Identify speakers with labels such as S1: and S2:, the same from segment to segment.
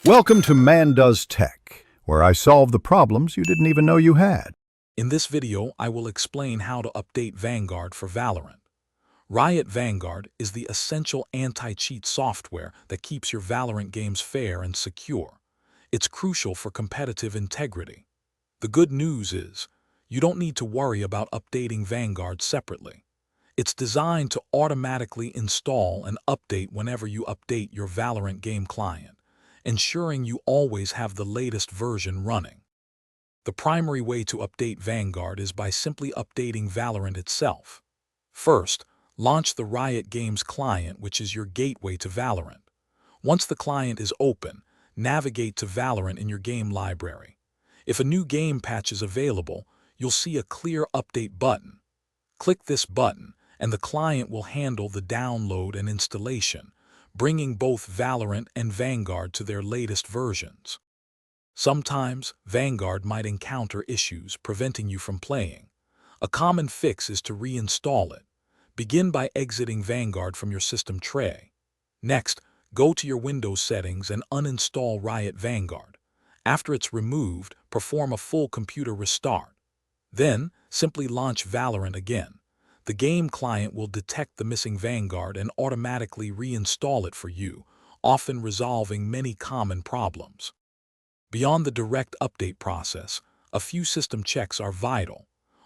S1: Welcome to Man Does Tech, where I solve the problems you didn't even know you had.
S2: In this video, I will explain how to update Vanguard for Valorant. Riot Vanguard is the essential anti-cheat software that keeps your Valorant games fair and secure. It's crucial for competitive integrity. The good news is, you don't need to worry about updating Vanguard separately. It's designed to automatically install and update whenever you update your Valorant game client, ensuring you always have the latest version running. The primary way to update Vanguard is by simply updating Valorant itself. First, launch the Riot Games client, which is your gateway to Valorant. Once the client is open, navigate to Valorant in your game library. If a new game patch is available, you'll see a clear update button. Click this button, and the client will handle the download and installation, bringing both Valorant and Vanguard to their latest versions. Sometimes, Vanguard might encounter issues preventing you from playing. A common fix is to reinstall it. Begin by exiting Vanguard from your system tray. Next, go to your Windows settings and uninstall Riot Vanguard. After it's removed, perform a full computer restart. Then, simply launch Valorant again. The game client will detect the missing Vanguard and automatically reinstall it for you, often resolving many common problems. Beyond the direct update process, a few system checks are vital.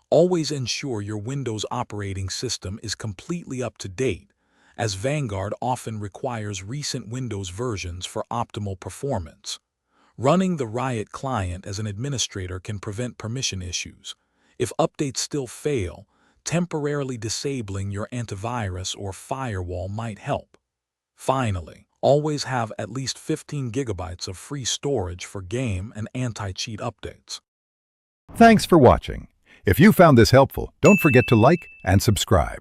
S2: Always ensure your Windows operating system is completely up to date, as Vanguard often requires recent Windows versions for optimal performance. Running the Riot client as an administrator can prevent permission issues. If updates still fail, temporarily disabling your antivirus or firewall might help. Finally, always have at least 15 gigabytes of free storage for game and anti-cheat updates.
S1: Thanks for watching. If you found this helpful, don't forget to like and subscribe.